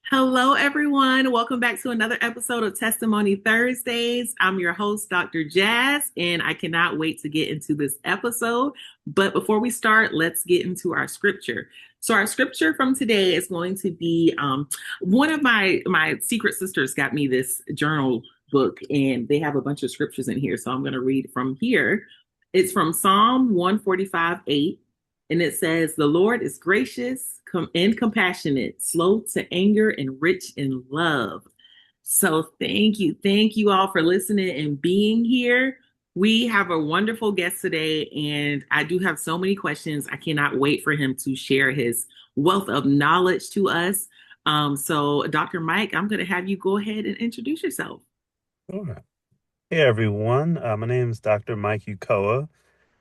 Hello, everyone. Welcome back to another episode of Testimony Thursdays. I'm your host, Dr. Jazz, and I cannot wait to get into this episode. But before we start, let's get into our scripture. So, our scripture from today is going to be one of my secret sisters got me this journal book, and they have a bunch of scriptures in here. So, I'm going to read from here. It's from Psalm 145:8. And it says, the Lord is gracious and compassionate, slow to anger, and rich in love. So thank you. Thank you all for listening and being here. We have a wonderful guest today, and I do have so many questions. I cannot wait for him to share his wealth of knowledge to us. So, Dr. Mike, I'm going to have you go ahead and introduce yourself. Sure. Hey everyone, my name is Dr. Mike Ukoha.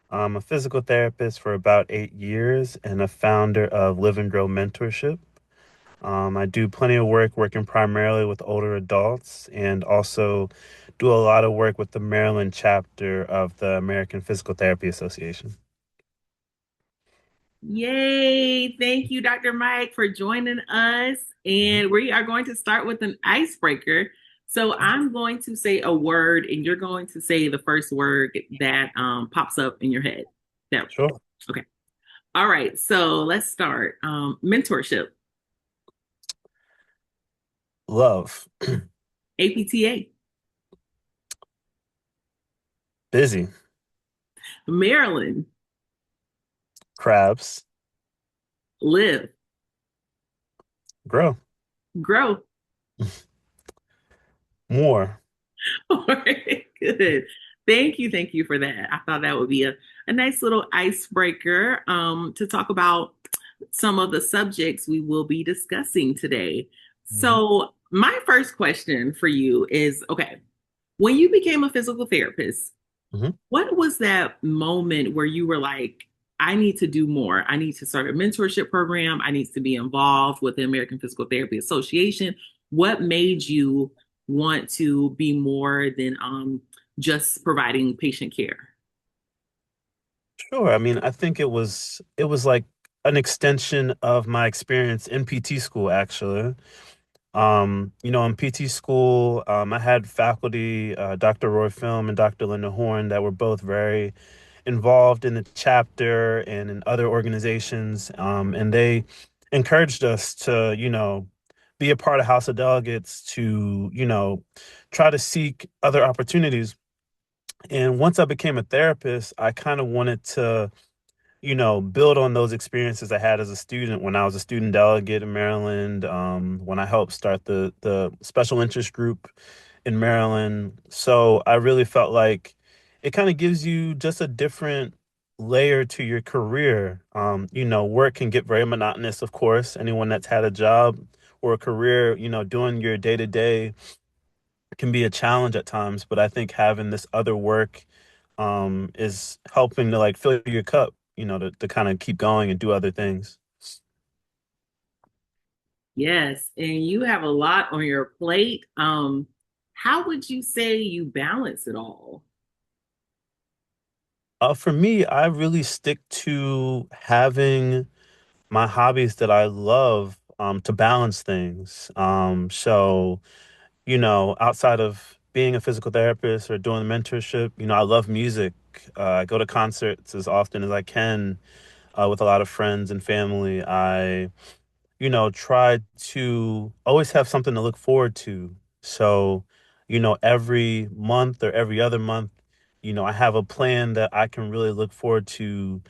I'm a physical therapist for about 8 years and a founder of Live and Grow Mentorship. I do plenty of work working primarily with older adults and also do a lot of work with the Maryland chapter of the American Physical Therapy Association. Yay! Thank you, Dr. Mike, for joining us. Mhm. And we are going to start with an icebreaker. So I'm going to say a word, and you're going to say the first word that pops up in your head. Yeah. Sure. Okay. All right. So let's start. Mentorship, Love. APTA, Busy. Maryland, Crabs. live, Grow. grow. More. All right. Good. Thank you. Thank you for that. I thought that would be a nice little icebreaker to talk about some of the subjects we will be discussing today. Mhm. So, my first question for you is okay, when you became a physical therapist, Mhm. what was that moment where you were like, I need to do more? I need to start a mentorship program. I need to be involved with the American Physical Therapy Association. What made you want to be more than just providing patient care? Sure. I mean, I think it was like an extension of my experience in PT school, actually. In PT school, I had faculty, Dr. Roy Film and Dr. Linda Horn, that were both very involved in the chapter and in other organizations. And they encouraged us to, be a part of House of Delegates to, try to seek other opportunities. And once I became a therapist, I kind of wanted to build on those experiences I had as a student when I was a student delegate in Maryland, when I helped start the special interest group in Maryland. So I really felt like it kind of gives you just a different layer to your career. Work can get very monotonous, of course. Anyone that's had a job or a career, doing your day to day can be a challenge at times, but I think having this other work is helping to like fill your cup, to kind of keep going and do other things. Yes, and you have a lot on your plate. How would you say you balance it all? For me, I really stick to having my hobbies that I love to balance things. Outside of being a physical therapist or doing mentorship, I love music. I go to concerts as often as I can with a lot of friends and family. I try to always have something to look forward to. So, every month or every other month, I have a plan that I can really look forward to.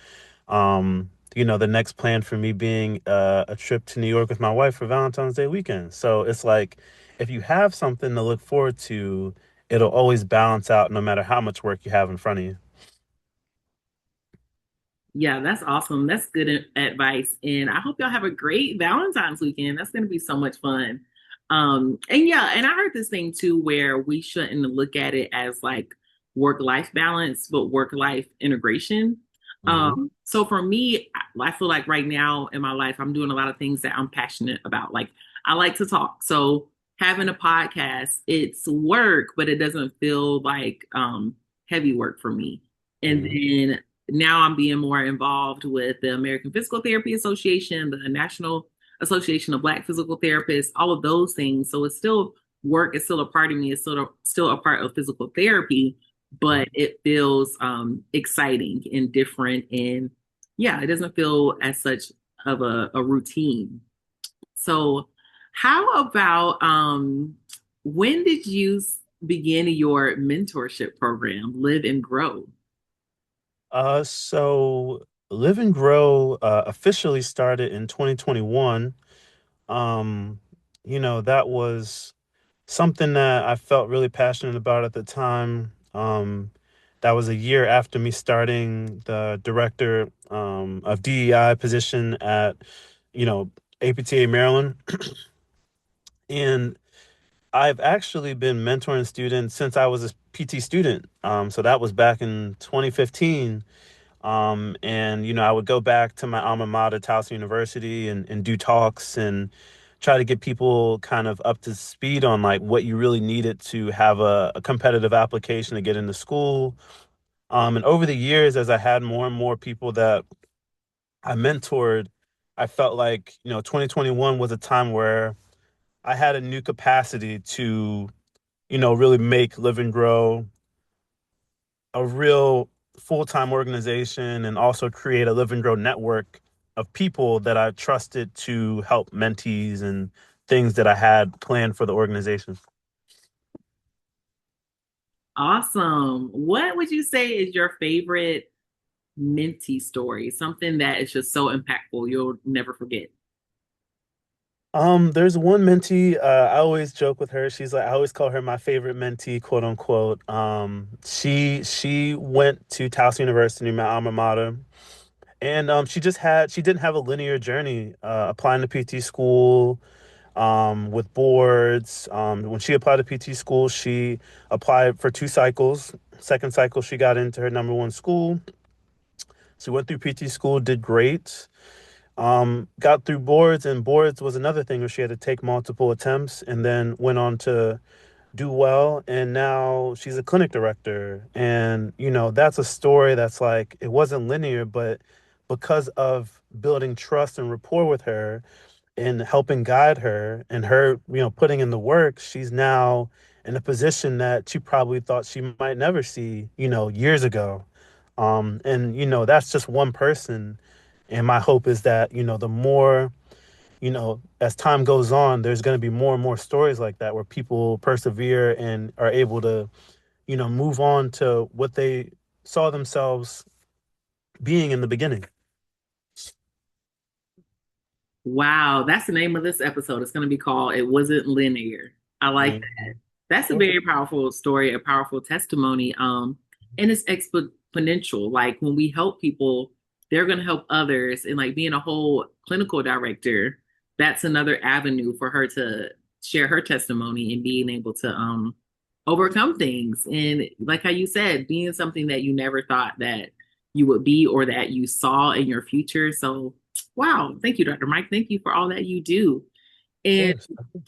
The next plan for me being a trip to New York with my wife for Valentine's Day weekend. So it's like if you have something to look forward to, it'll always balance out no matter how much work you have in front of you. Yeah, that's awesome. That's good advice. And I hope y'all have a great Valentine's weekend. That's going to be so much fun. And yeah, and I heard this thing too where we shouldn't look at it as like work-life balance, but work-life integration. Hmm. So for me, I feel like right now in my life, I'm doing a lot of things that I'm passionate about. Like I like to talk. So having a podcast, it's work, but it doesn't feel like heavy work for me. And Hmm. then now I'm being more involved with the American Physical Therapy Association, the National Association of Black Physical Therapists, all of those things. So it's still work, it's still a part of me, it's still a part of physical therapy, but it feels exciting and different. And yeah, it doesn't feel as such of a routine. So, how about when did you begin your mentorship program, Live and Grow? So Live and Grow officially started in 2021. Um, that was something that I felt really passionate about at the time. That was a year after me starting the director of DEI position at, you know, APTA Maryland. And I've actually been mentoring students since I was a PT student. So that was back in 2015. And I would go back to my alma mater, Towson University, and do talks and try to get people kind of up to speed on like what you really needed to have a competitive application to get into school. And over the years, as I had more and more people that I mentored, I felt like, 2021 was a time where I had a new capacity to, really make Live and Grow a real full-time organization and also create a Live and Grow network of people that I trusted to help mentees and things that I had planned for the organization. Awesome. What would you say is your favorite mentee story? Something that is just so impactful you'll never forget. There's one mentee, I always joke with her. She's like, I always call her my favorite mentee, quote unquote. She went to Towson University, my alma mater, and she didn't have a linear journey applying to PT school, with boards. When she applied to PT school, she applied for 2 cycles. Second cycle, she got into her number one school. She went through PT school, did great. Got through boards, and boards was another thing where she had to take multiple attempts, and then went on to do well. And now she's a clinic director. And, that's a story that's like, it wasn't linear, but because of building trust and rapport with her, in helping guide her and her, putting in the work, she's now in a position that she probably thought she might never see, years ago. And that's just one person. And my hope is that, the more, as time goes on, there's going to be more and more stories like that where people persevere and are able to, move on to what they saw themselves being in the beginning. Wow, that's the name of this episode. It's going to be called It Wasn't Linear. I like that. Mhm. That's a Sure. very powerful story, a powerful testimony. And it's exponential. Like when we help people, they're going to help others. And like being a whole clinical director, that's another avenue for her to share her testimony and being able to overcome things. And like how you said, being something that you never thought that you would be or that you saw in your future. So wow, thank you, Dr. Mike. Thank you for all that you do. Of And course.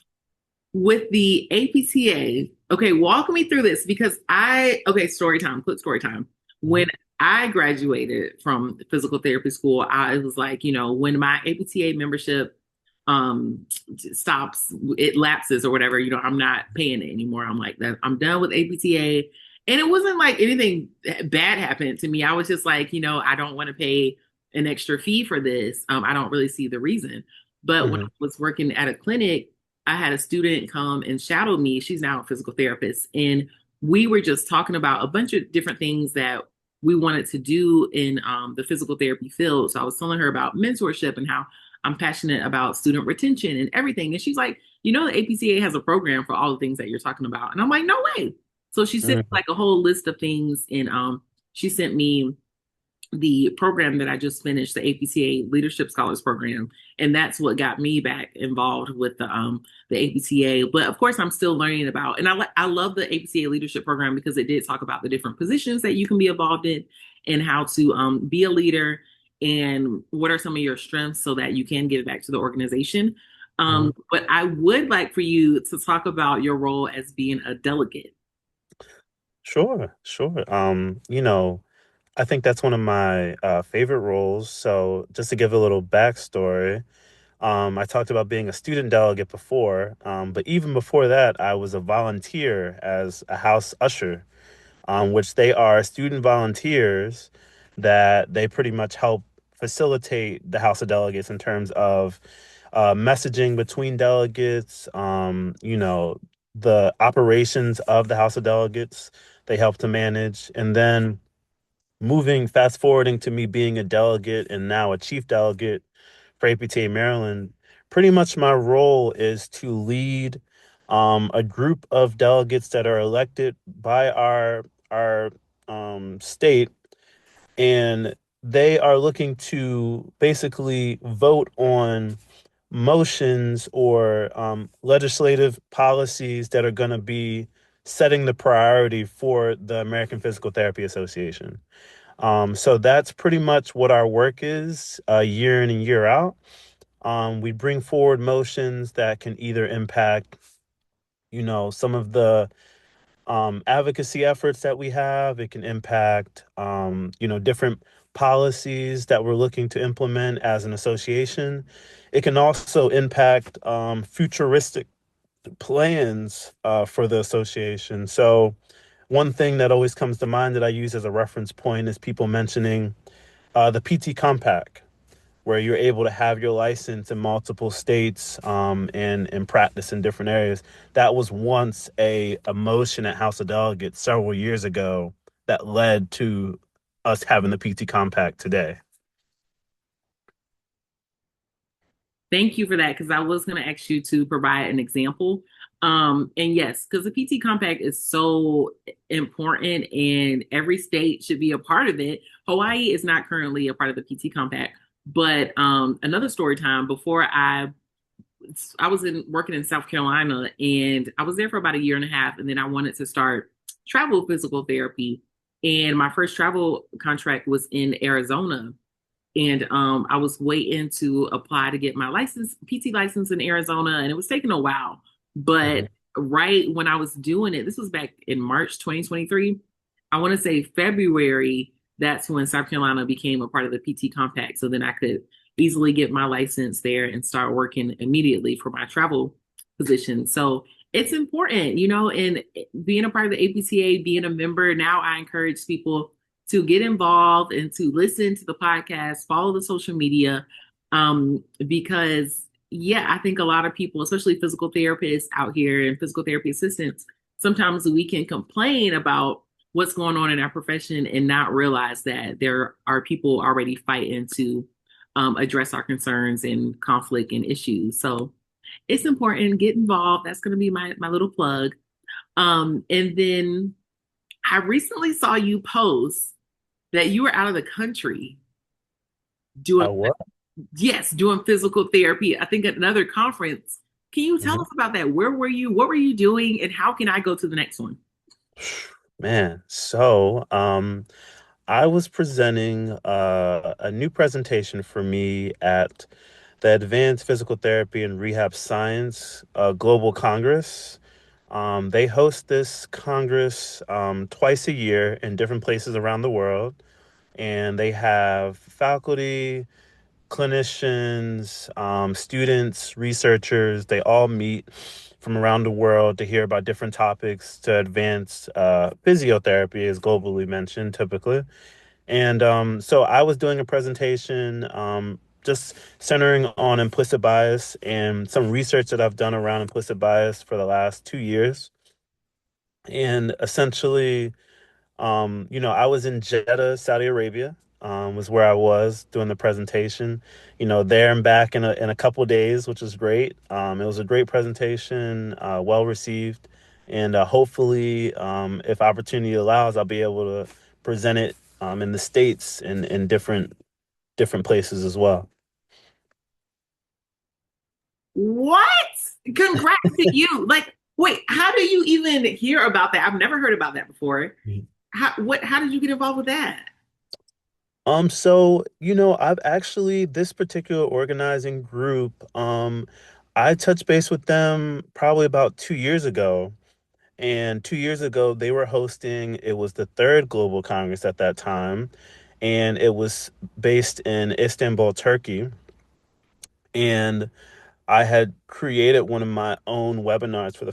with the APTA, okay, walk me through this because okay, story time, quick story time. When Mhm. I graduated from physical therapy school, I was like, when my APTA membership um stops, it lapses or whatever, I'm not paying it anymore. I'm like that, I'm done with APTA. And it wasn't like anything bad happened to me. I was just like, I don't want to pay an extra fee for this. I don't really see the reason. But when I Mhm. was working at a clinic, I had a student come and shadow me. She's now a physical therapist. And we were just talking about a bunch of different things that we wanted to do in the physical therapy field. So I was telling her about mentorship and how I'm passionate about student retention and everything. And she's like, the APCA has a program for all the things that you're talking about. And I'm like, no way. So she sent me Mhm. like a whole list of things. And she sent me the program that I just finished, the APTA Leadership Scholars Program, and that's what got me back involved with the APTA. But of course, I'm still learning about, and I love the APTA Leadership Program because it did talk about the different positions that you can be involved in and how to be a leader and what are some of your strengths so that you can give back to the organization. Mhm. But I would like for you to talk about your role as being a delegate. Sure, sure. I think that's one of my favorite roles. So, just to give a little backstory, I talked about being a student delegate before, but even before that, I was a volunteer as a house usher, which they are student volunteers that they pretty much help facilitate the House of Delegates in terms of messaging between delegates, the operations of the House of Delegates they help to manage. And then moving, fast forwarding to me being a delegate and now a chief delegate for APTA Maryland, pretty much my role is to lead a group of delegates that are elected by our state, and they are looking to basically vote on motions or legislative policies that are going to be setting the priority for the American Physical Therapy Association. So that's pretty much what our work is, year in and year out. We bring forward motions that can either impact, some of the advocacy efforts that we have. It can impact, different policies that we're looking to implement as an association. It can also impact futuristic plans for the association. So, one thing that always comes to mind that I use as a reference point is people mentioning the PT Compact, where you're able to have your license in multiple states, and practice in different areas. That was once a motion at House of Delegates several years ago that led to us having the PT Compact today. Thank you for that because I was going to ask you to provide an example. And yes, because the PT Compact is so important and every state should be a part of it. Hawaii is not currently a part of the PT Compact, but another story time before I was in working in South Carolina and I was there for about a year and a half, and then I wanted to start travel physical therapy. And my first travel contract was in Arizona, and I was waiting to apply to get my license, PT license in Arizona, and it was taking a while. But Mhm. right when I was doing it, this was back in March 2023. I want to say February, that's when South Carolina became a part of the PT Compact. So then I could easily get my license there and start working immediately for my travel position. So it's important, and being a part of the APTA, being a member, now I encourage people to get involved and to listen to the podcast, follow the social media, because yeah, I think a lot of people, especially physical therapists out here and physical therapy assistants, sometimes we can complain about what's going on in our profession and not realize that there are people already fighting to address our concerns and conflict and issues. So it's important. Get involved. That's going to be my little plug. And then I recently saw you post that you were out of the country doing, What? yes, doing physical therapy. I think at another conference. Can you tell Mhm. us about that? Where were you? What were you doing? And how can I go to the next one? Man, so I was presenting a new presentation for me at the Advanced Physical Therapy and Rehab Science Global Congress. They host this Congress twice a year in different places around the world, and they have faculty, clinicians, students, researchers. They all meet from around the world to hear about different topics to advance physiotherapy, is globally mentioned typically. And so I was doing a presentation, just centering on implicit bias and some research that I've done around implicit bias for the last 2 years. And essentially, I was in Jeddah, Saudi Arabia, was where I was doing the presentation. There and back in a couple of days, which was great. It was a great presentation, well received, and hopefully, if opportunity allows, I'll be able to present it in the States and in different places as well. What? Congrats to you. Like, wait, how do you even hear about that? I've never heard about that before. How did you get involved with that? So, I've actually this particular organizing group, I touched base with them probably about 2 years ago. And 2 years ago, they were hosting, it was the third Global Congress at that time, and it was based in Istanbul, Turkey. And I had created one of my own webinars for the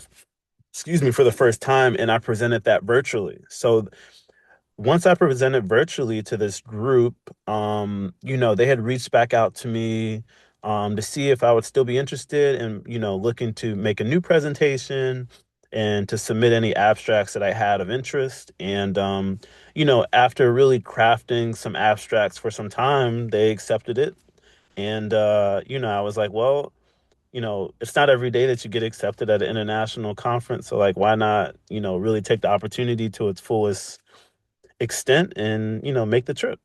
first time, and I presented that virtually. So once I presented virtually to this group, they had reached back out to me to see if I would still be interested in, looking to make a new presentation and to submit any abstracts that I had of interest. And, after really crafting some abstracts for some time, they accepted it. And, I was like, well, it's not every day that you get accepted at an international conference. So, like, why not, really take the opportunity to its fullest extent and make the trip.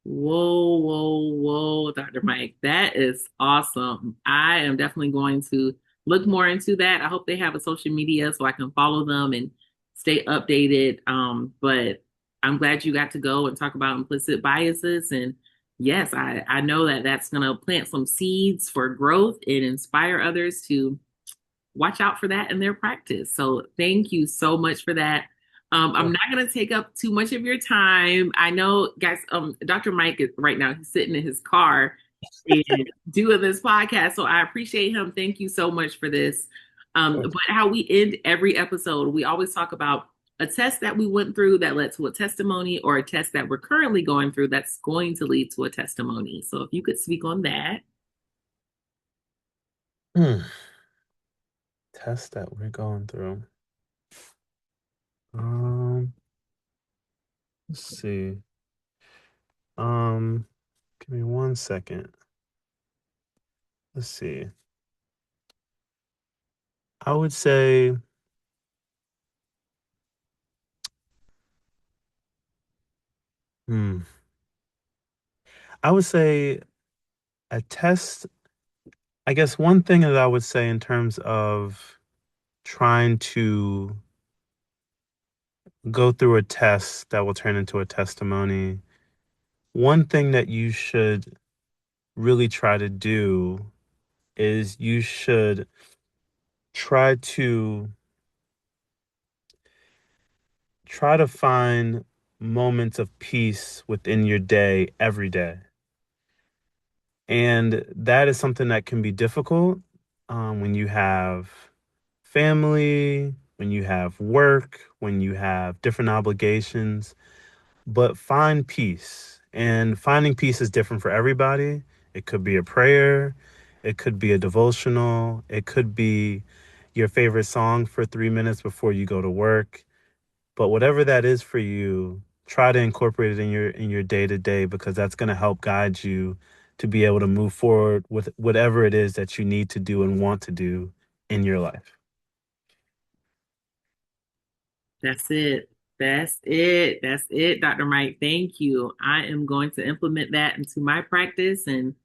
Whoa, whoa, whoa, Dr. Mike. That is awesome. I am definitely going to look more into that. I hope they have a social media so I can follow them and stay updated. But I'm glad you got to go and talk about implicit biases. And yes, I know that that's going to plant some seeds for growth and inspire others to watch out for that in their practice. So thank you so much for that. I'm not going to take up too much of your time. I know, guys, Dr. Mike is right now, he's sitting in his car and doing this podcast. So I appreciate him. Thank you so much for this. But how we end every episode, we always talk about a test that we went through that led to a testimony, or a test that we're currently going through that's going to lead to a testimony. So if you could speak on that. Hmm. Test that we're going through. Um, let's see. Um, Give me 1 second. Let's see. I would say, hmm, I would say a test. I guess one thing that I would say in terms of trying to go through a test that will turn into a testimony, one thing that you should really try to do is you should try to find moments of peace within your day every day. And that is something that can be difficult when you have family, when you have work, when you have different obligations. But find peace. And finding peace is different for everybody. It could be a prayer, it could be a devotional, it could be your favorite song for 3 minutes before you go to work. But whatever that is for you, try to incorporate it in your day to day, because that's going to help guide you to be able to move forward with whatever it is that you need to do and want to do in your life. That's it. That's it. That's it, Dr. Mike. Thank you. I am going to implement that into my practice and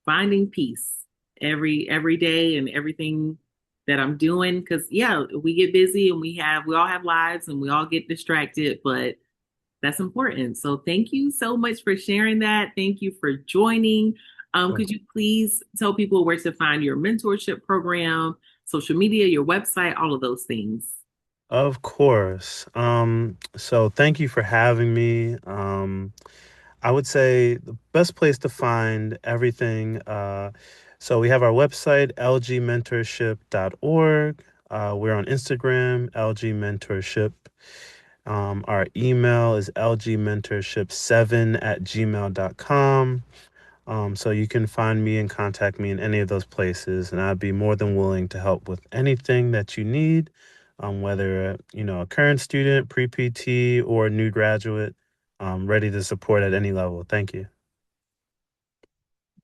finding peace every day and everything that I'm doing. Because yeah, we get busy and we all have lives and we all get distracted, but that's important. So thank you so much for sharing that. Thank you for joining. Could you please tell people where to find your mentorship program, social media, your website, all of those things? Of course. So thank you for having me. I would say the best place to find everything. So we have our website, lgmentorship.org. We're on Instagram, lgmentorship. Our email is lgmentorship7@gmail.com. So you can find me and contact me in any of those places, and I'd be more than willing to help with anything that you need, whether a current student, pre-PT, or a new graduate. I'm ready to support at any level. Thank you.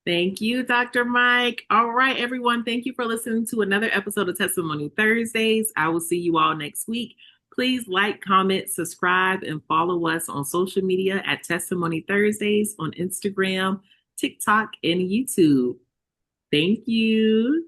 Thank you, Dr. Mike. All right, everyone. Thank you for listening to another episode of Testimony Thursdays. I will see you all next week. Please like, comment, subscribe, and follow us on social media at Testimony Thursdays on Instagram, TikTok, and YouTube. Thank you.